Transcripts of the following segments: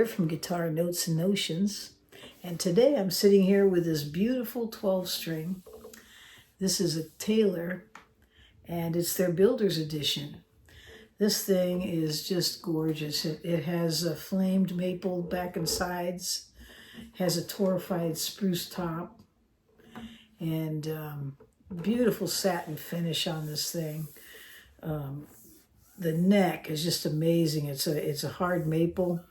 here from Guitar Notes and Notions, and today I'm sitting here with this beautiful 12-string. This is a Taylor, and it's their Builder's Edition. This thing is just gorgeous. It has a flamed maple back and sides, has a torrefied spruce top, and beautiful satin finish on this thing. The neck is just amazing. It's a hard maple,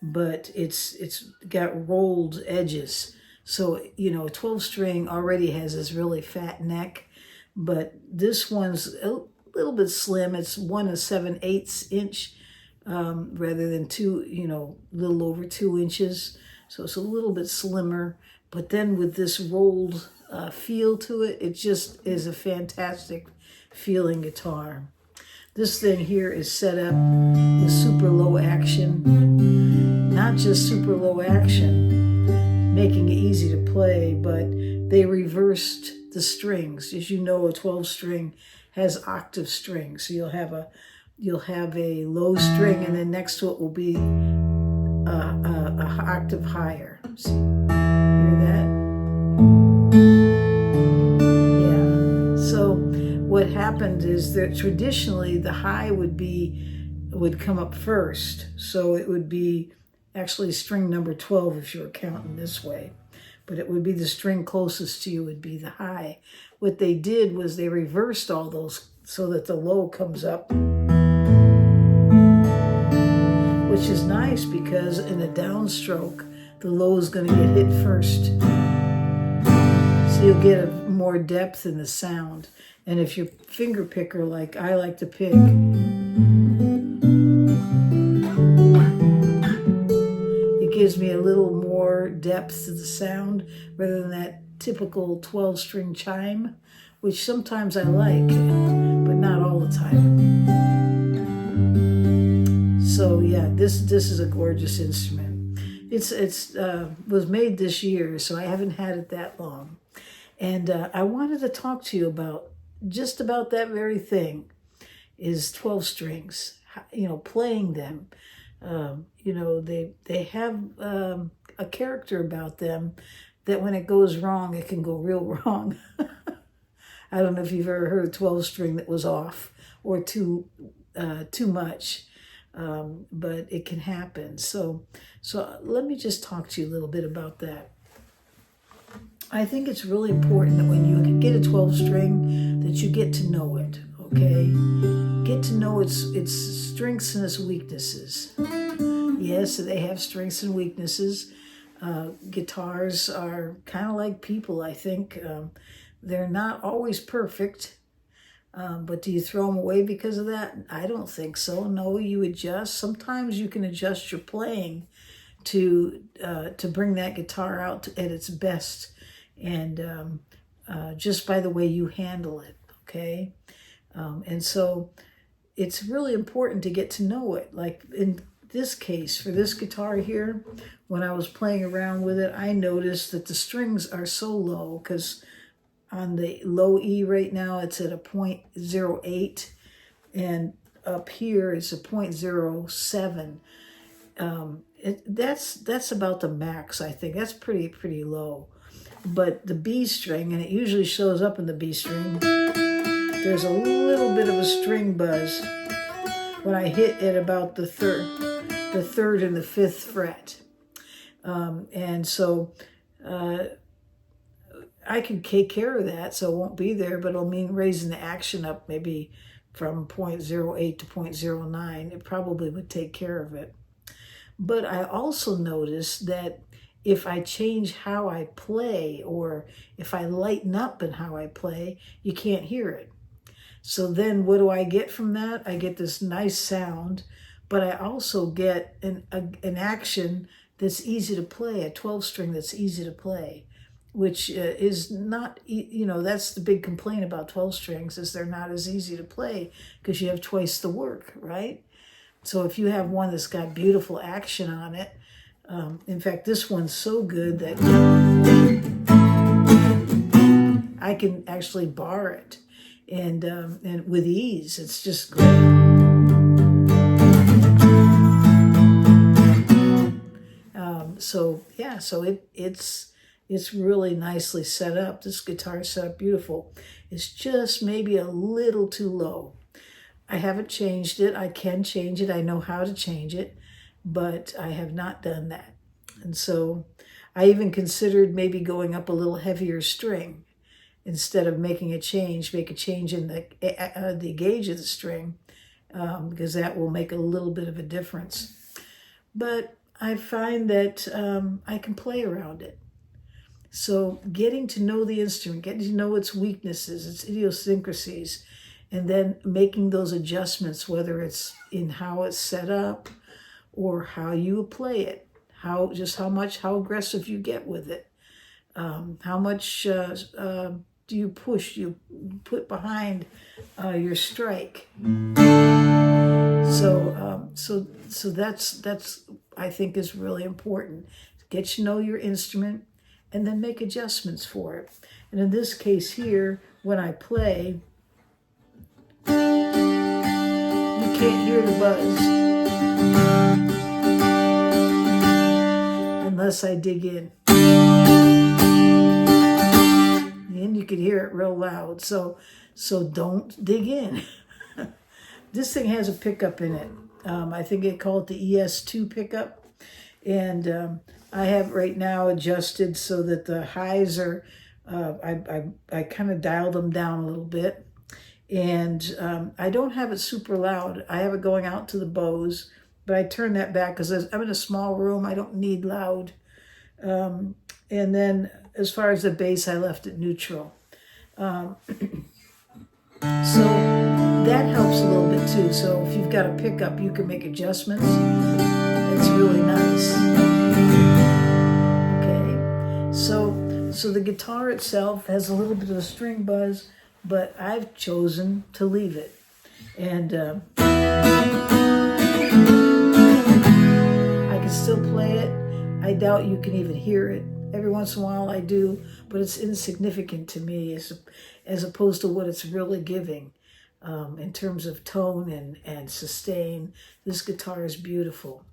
but it's got rolled edges. So, you know, a 12-string already has this really fat neck, but this one's a little bit slim. It's 1 7/8 inch rather than a little over 2 inches. So it's a little bit slimmer, but then with this rolled feel to it, it just is a fantastic feeling guitar. This thing here is set up with super low action, not just super low action, making it easy to play, but they reversed the strings. As you know, a 12-string has octave strings. So you'll have a low string, and then next to it will be a octave higher. See, hear that? What happened is that traditionally the high would come up first. So it would be actually string number 12 if you were counting this way. But it would be the string closest to you would be the high. What they did was they reversed all those so that the low comes up, which is nice because in a downstroke, the low is going to get hit first. So you'll get more depth in the sound. And if you're a finger picker like I like to pick, it gives me a little more depth to the sound rather than that typical 12-string chime, which sometimes I like, but not all the time. So yeah, this is a gorgeous instrument. It's was made this year, so I haven't had it that long. And I wanted to talk to you about just about that very thing, is 12 strings, playing them. They have a character about them that when it goes wrong, it can go real wrong. I don't know if you've ever heard a 12-string that was off or too much, but it can happen. So let me just talk to you a little bit about that. I think it's really important that when you get a 12-string that you get to know it, okay? Get to know its strengths and its weaknesses. Yes, they have strengths and weaknesses. Guitars are kind of like people, I think. They're not always perfect, but do you throw them away because of that? I don't think so. No, you adjust. Sometimes you can adjust your playing to bring that guitar out at its best, and just by the way you handle it, okay? And so it's really important to get to know it. Like in this case, for this guitar here, when I was playing around with it, I noticed that the strings are so low, because on the low E right now, it's at a 0.08, and up here it's a 0.07. That's about the max, I think. That's pretty low. But the B string, and it usually shows up in the B string, there's a little bit of a string buzz when I hit at about the third and the fifth fret. And so I can take care of that, so it won't be there, but it'll mean raising the action up maybe from 0.08 to 0.09. It probably would take care of it. But I also noticed that if I change how I play, or if I lighten up in how I play, you can't hear it. So then what do I get from that? I get this nice sound, but I also get an action that's easy to play, a 12-string that's easy to play, which is not, that's the big complaint about 12 strings, is they're not as easy to play because you have twice the work, right? So if you have one that's got beautiful action on it, in fact, this one's so good that I can actually bar it, and with ease. It's just great. So yeah, so it's really nicely set up. This guitar is set up beautiful. It's just maybe a little too low. I haven't changed it. I can change it. I know how to change it, but I have not done that. And so I even considered maybe going up a little heavier string instead of making a change. Make a change in the gauge of the string, because that will make a little bit of a difference. But I find that I can play around it. So getting to know the instrument, getting to know its weaknesses, its idiosyncrasies, and then making those adjustments, whether it's in how it's set up or how you play it, how aggressive you get with it, how much do you push, you put behind your strike. So that's I think is really important. Get to know your instrument and then make adjustments for it. And in this case here, when I play, you can't hear the buzz unless I dig in. And you can hear it real loud. So don't dig in. This thing has a pickup in it. I think they call it the ES2 pickup. And I have right now adjusted so that the highs are, I kind of dial them down a little bit. And I don't have it super loud. I have it going out to the Bose, but I turn that back because I'm in a small room. I don't need loud. And then as far as the bass, I left it neutral. So that helps a little bit too. So if you've got a pickup, you can make adjustments. It's really nice. Okay, so the guitar itself has a little bit of a string buzz, but I've chosen to leave it. And I can still play it. I doubt you can even hear it. Every once in a while I do, but it's insignificant to me as opposed to what it's really giving. In terms of tone and sustain, this guitar is beautiful.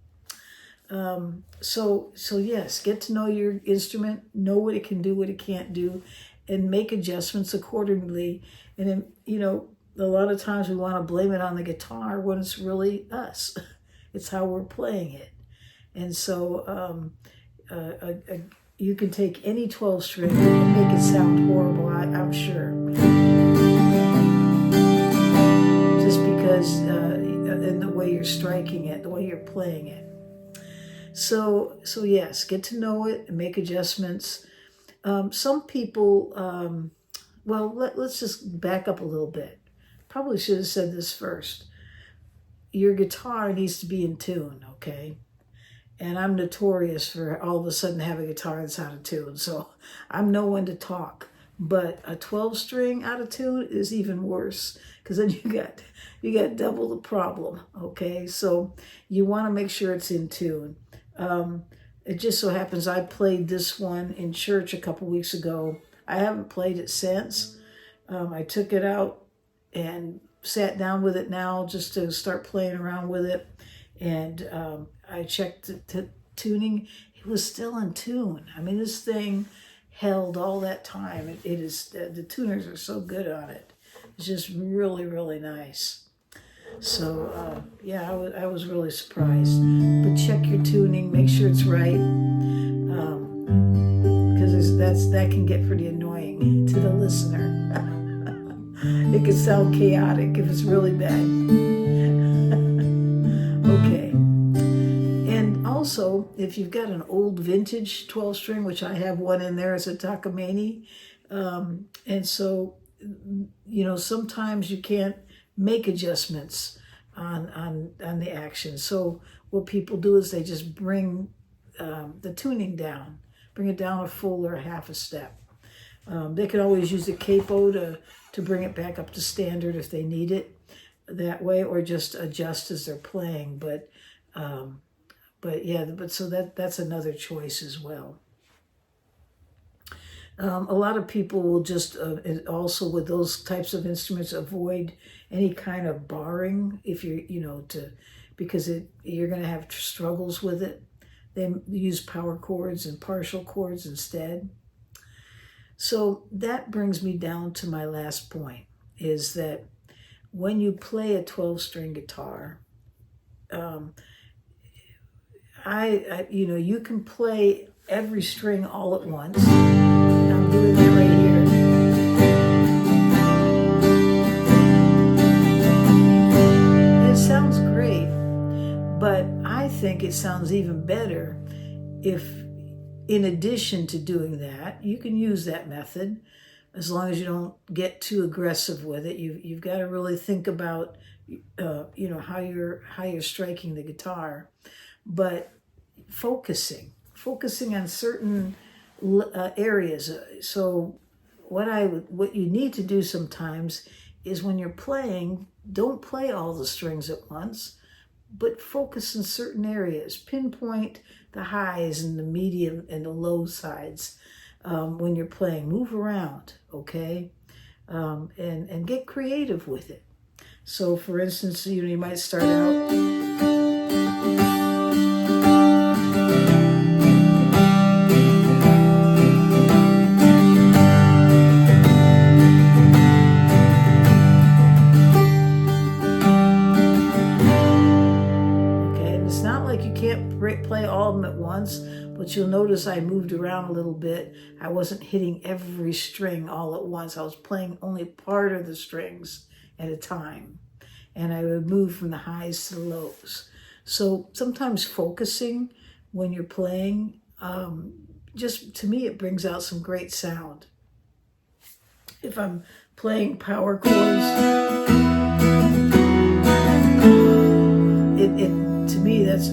So yes, get to know your instrument, know what it can do, what it can't do, and make adjustments accordingly. And then, a lot of times we want to blame it on the guitar when it's really us. It's how we're playing it. And so you can take any 12 string and make it sound horrible, I'm sure. Just because in the way you're striking it, the way you're playing it. So yes, get to know it and make adjustments. Some people, let's just back up a little bit. Probably should have said this first. Your guitar needs to be in tune, okay? And I'm notorious for all of a sudden having a guitar that's out of tune. So I'm no one to talk. But a 12 string out of tune is even worse, because then you got double the problem, okay? So you want to make sure it's in tune. It just so happens I played this one in church a couple weeks ago. I haven't played it since. I took it out and sat down with it now just to start playing around with it. And I checked the tuning. It was still in tune. I mean, this thing held all that time. It is, the tuners are so good on it. It's just really, really nice. So yeah, I was really surprised. But check your tuning, make sure it's right, because that can get pretty annoying to the listener. It can sound chaotic if it's really bad. Okay. And also, if you've got an old vintage 12 string, which I have one in there, it's a Takamine, and so sometimes you can't make adjustments on the action. So what people do is they just bring the tuning down, bring it down a full or a half a step. They can always use a capo to bring it back up to standard if they need it that way, or just adjust as they're playing. But so that's another choice as well. A lot of people will just also with those types of instruments avoid any kind of barring if you're because you're going to have struggles with it. They use power chords and partial chords instead. So that brings me down to my last point, is that when you play a 12-string guitar, you can play every string all at once. I'm doing that right here. And it sounds great, but I think it sounds even better if, in addition to doing that, you can use that method, as long as you don't get too aggressive with it. You've got to really think about, how you're striking the guitar, but focusing on certain areas. So what you need to do sometimes is, when you're playing, don't play all the strings at once, but focus in certain areas. Pinpoint the highs and the medium and the low sides when you're playing. Move around, okay? And get creative with it. So, for instance, you might start out. Play all of them at once, but you'll notice I moved around a little bit. I wasn't hitting every string all at once. I was playing only part of the strings at a time, and I would move from the highs to the lows. So sometimes focusing when you're playing, just to me, it brings out some great sound. If I'm playing power chords, to me, that's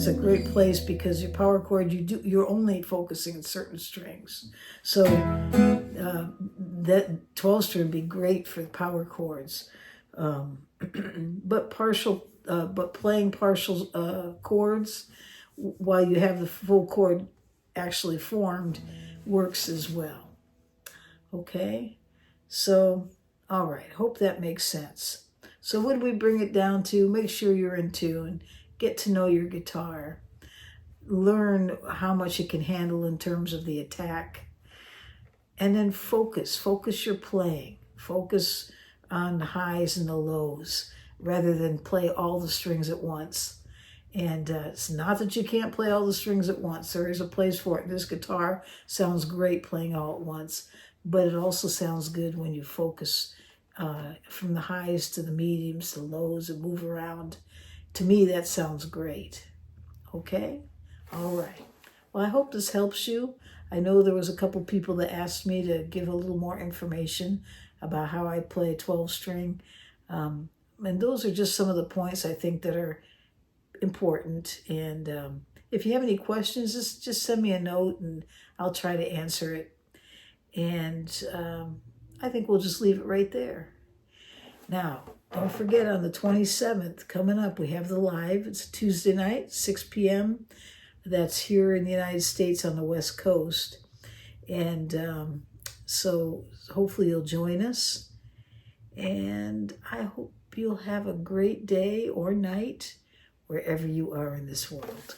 a great place, because your power chord, you're only focusing on certain strings. So that 12-string would be great for the power chords. But playing partial chords while you have the full chord actually formed works as well. Okay, so all right, hope that makes sense. So what do we bring it down to? Make sure you're in tune. Get to know your guitar. Learn how much it can handle in terms of the attack. And then focus your playing. Focus on the highs and the lows, rather than play all the strings at once. And it's not that you can't play all the strings at once. There is a place for it. This guitar sounds great playing all at once, but it also sounds good when you focus from the highs to the mediums to the lows and move around. To me, that sounds great. Okay? All right. Well, I hope this helps you. I know there was a couple people that asked me to give a little more information about how I play a 12-string. And those are just some of the points I think that are important. And if you have any questions, just send me a note and I'll try to answer it. And I think we'll just leave it right there. Now, don't forget, on the 27th, coming up, we have the live. It's Tuesday night, 6 p.m. That's here in the United States on the West Coast. And so hopefully you'll join us. And I hope you'll have a great day or night wherever you are in this world.